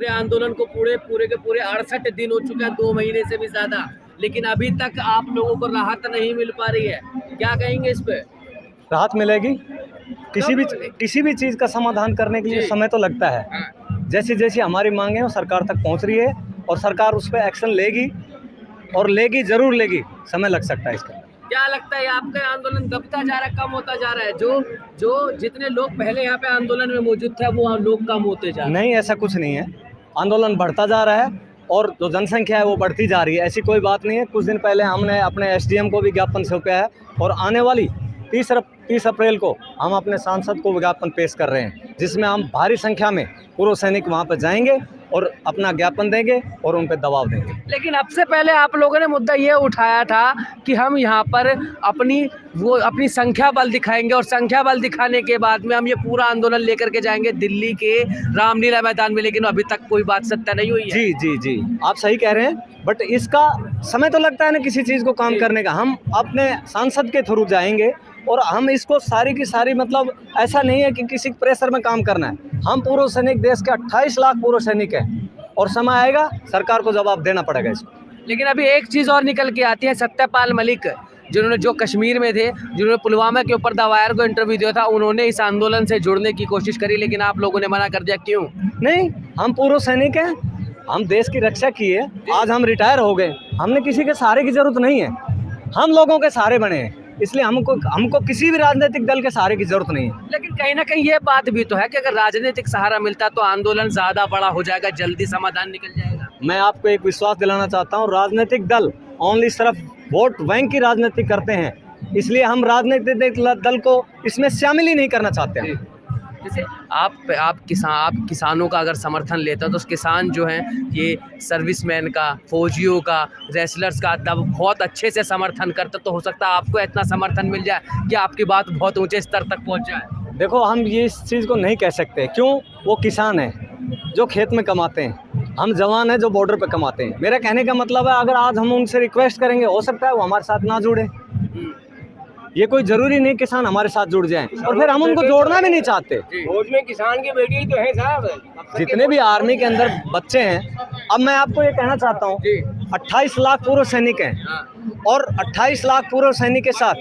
पूरे आंदोलन को पूरे के पूरे 68 दिन हो चुके हैं, 2 महीने से भी ज्यादा, लेकिन अभी तक आप लोगों को राहत नहीं मिल पा रही है। क्या कहेंगे इस पे? राहत मिलेगी, किसी भी चीज़ का समाधान करने के लिए समय तो लगता है। जैसी जैसी हमारी मांगे हैं वो सरकार तक पहुंच रही है और सरकार उस पर एक्शन लेगी और लेगी, जरूर लेगी। समय लग सकता है इसका। क्या लगता है आपका आंदोलन दबता जा रहा है, कम होता जा रहा है? जो जितने लोग पहले यहाँ पे आंदोलन में मौजूद थे वो लोग कम होते जा रहे हैं? नहीं, ऐसा कुछ नहीं है। आंदोलन बढ़ता जा रहा है और जो जनसंख्या है वो बढ़ती जा रही है। ऐसी कोई बात नहीं है। कुछ दिन पहले हमने अपने एसडीएम को भी ज्ञापन सौंपा है और आने वाली 30 अप्रैल को हम अपने सांसद को विज्ञापन पेश कर रहे हैं, जिसमें हम भारी संख्या में पूर्व सैनिक वहां पर जाएंगे और अपना ज्ञापन देंगे और उन पर दबाव देंगे। लेकिन अब से पहले आप लोगों ने मुद्दा ये उठाया था कि हम यहाँ पर अपनी संख्या बल दिखाएंगे और संख्या बल दिखाने के बाद में हम ये पूरा आंदोलन लेकर के जाएंगे दिल्ली के रामलीला मैदान में, लेकिन अभी तक कोई बात सत्य नहीं हुई है। जी जी जी, आप सही कह रहे हैं, बट इसका समय तो लगता है ना किसी चीज़ को काम करने का। हम अपने सांसद के थ्रू जाएंगे और हम इसको सारी की सारी, मतलब ऐसा नहीं है कि किसी प्रेशर में काम करना है। हम पूर्व सैनिक, देश के 28 लाख पूर्व सैनिक हैं और समय आएगा सरकार को जवाब देना पड़ेगा इसको। लेकिन अभी एक चीज़ और निकल के आती है, सत्यपाल मलिक जो कश्मीर में थे, जिन्होंने पुलवामा के ऊपर दावायर को इंटरव्यू दिया था, उन्होंने इस आंदोलन से जुड़ने की कोशिश करी, लेकिन आप लोगों ने मना कर दिया। क्यों? नहीं, हम पूर्व सैनिक हैं, हम देश की रक्षा की है। आज हम रिटायर हो गए, हमने किसी के सहारे की जरूरत नहीं है, हम लोगों के सहारे बने हैं, इसलिए हमको किसी भी राजनीतिक दल के सहारे की जरूरत नहीं है। लेकिन कहीं ना कहीं ये बात भी तो है कि अगर राजनीतिक सहारा मिलता तो आंदोलन ज़्यादा बड़ा हो जाएगा, जल्दी समाधान निकल जाएगा। मैं आपको एक विश्वास दिलाना चाहता हूँ, राजनीतिक दल ओनली सिर्फ वोट बैंक की राजनीति करते हैं, इसलिए हम राजनीतिक दल को इसमें शामिल ही नहीं करना चाहते हैं। जैसे आप किसानों का अगर समर्थन लेते हो तो किसान जो हैं ये सर्विसमैन का, फौजियों का, रेसलर्स का तब बहुत अच्छे से समर्थन करते, तो हो सकता है आपको इतना समर्थन मिल जाए कि आपकी बात बहुत ऊंचे स्तर तक पहुंच जाए। देखो, हम ये इस चीज़ को नहीं कह सकते। क्यों? वो किसान हैं जो खेत में कमाते हैं, हम जवान हैं जो बॉर्डर पर कमाते हैं। मेरा कहने का मतलब है, अगर आज हम उनसे रिक्वेस्ट करेंगे, हो सकता है वो हमारे साथ ना जुड़े। ये कोई जरूरी नहीं किसान हमारे साथ जुड़ जाएं, और फिर हम उनको जोड़ना भी नहीं चाहते। फौज में किसान की बेटी तो है साहब, जितने भी आर्मी के अंदर बच्चे हैं, अब मैं आपको ये कहना चाहता हूँ, 28 लाख पूर्व सैनिक हैं और 28 लाख पूर्व सैनिक के साथ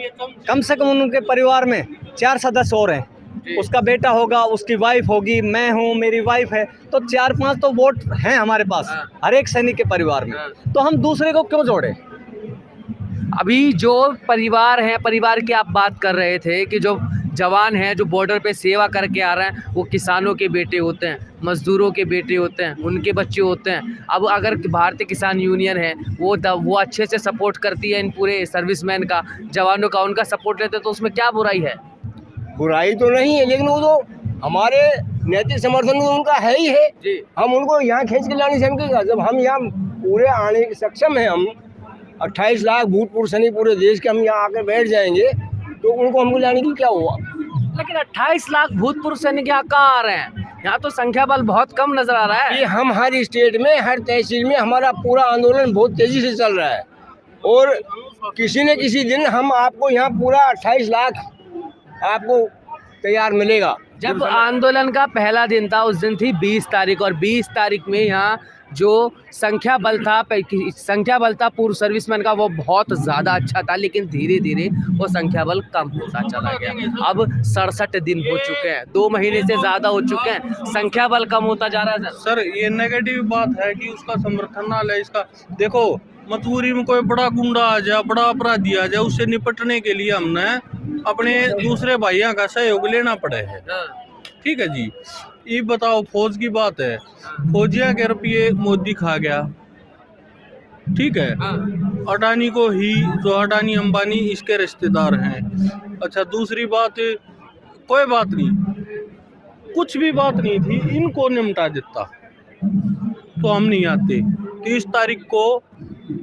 कम से कम उनके परिवार में 4 सदस्य और हैं। उसका बेटा होगा, उसकी वाइफ होगी, मैं हूँ, मेरी वाइफ है, तो 4-5 तो वोट हैं हमारे पास हर एक सैनिक के परिवार में। तो हम दूसरे को क्यों जोड़े? अभी जो परिवार हैं, परिवार की आप बात कर रहे थे कि जो जवान हैं जो बॉर्डर पे सेवा करके आ रहे हैं, वो किसानों के बेटे होते हैं, मजदूरों के बेटे होते हैं, उनके बच्चे होते हैं। अब अगर भारतीय किसान यूनियन है वो अच्छे से सपोर्ट करती है इन पूरे सर्विसमैन का, जवानों का, उनका सपोर्ट लेते, तो उसमें क्या बुराई है? बुराई तो नहीं है, लेकिन वो तो हमारे नैतिक समर्थन तो उनका है ही है जी। हम उनको यहाँ खींच के लाने से हम, जब हम यहाँ पूरे आने के सक्षम हैं, हम 28 लाख भूतपूर्व सैनिक पूरे देश के, हम यहाँ आकर बैठ जाएंगे तो उनको हमको लाने की क्या हुआ? लेकिन 28 लाख भूतपूर्व सैनिक यहाँ कहाँ आ रहे हैं? यहाँ तो संख्या बल बहुत कम नजर आ रहा है। ये हम हर स्टेट में, हर तहसील में हमारा पूरा आंदोलन बहुत तेजी से चल रहा है, और किसी न किसी दिन हम आपको यहाँ पूरा 28 लाख आपको तैयार मिलेगा। जब आंदोलन का पहला दिन था उस दिन थी 20 तारीख, और 20 तारीख में यहाँ जो संख्या बल था पूर्व सर्विसमैन का, वो बहुत ज़्यादा अच्छा था, लेकिन धीरे धीरे वो संख्या बल कम होता चला गया। अब 67 दिन हो चुके हैं, 2 महीने से ज़्यादा हो चुके हैं, संख्या बल कम होता जा रहा है। सर, ये नेगेटिव बात है कि उसका समर्थन ना ले। इसका देखो, मजबूरी में कोई बड़ा गुंडा आ जाए, बड़ा अपराधी आ जाए, उससे निपटने के लिए हमने अपने दूसरे भाइयों का सहयोग लेना पड़े है। ठीक है जी। ये बताओ, फौज की बात है, फौजिया के रुपये मोदी खा गया, ठीक है। अडानी को ही, जो अडानी अंबानी इसके रिश्तेदार हैं। अच्छा, दूसरी बात, कोई बात नहीं, कुछ भी बात नहीं थी, इनको निपटा देता तो हम नहीं आते। 30 तारीख को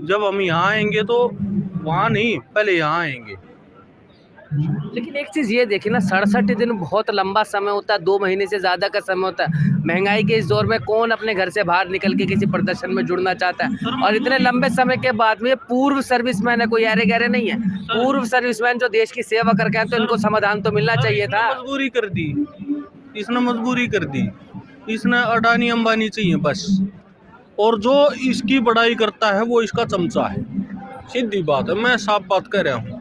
जब हम यहाँ आएंगे तो वहाँ नहीं, पहले यहाँ आएंगे। लेकिन एक चीज़ ये देखिए ना, 67 दिन बहुत लंबा समय होता है, 2 महीने से ज़्यादा का समय होता है। महंगाई के इस दौर में कौन अपने घर से बाहर निकल के किसी प्रदर्शन में जुड़ना चाहता है? और इतने लंबे समय के बाद में पूर्व सर्विसमैन है, कोई अरे गहरे नहीं है, पूर्व सर्विसमैन जो देश की सेवा करके हैं, तो इनको समाधान तो मिलना चाहिए था। मजबूरी कर दी इसने, मजबूरी कर दी। इसने अडानी अंबानी चाहिए बस। और जो इसकी बड़ाई करता है वो इसका चमचा है, सीधी बात है, मैं साफ बात कर रहा हूँ।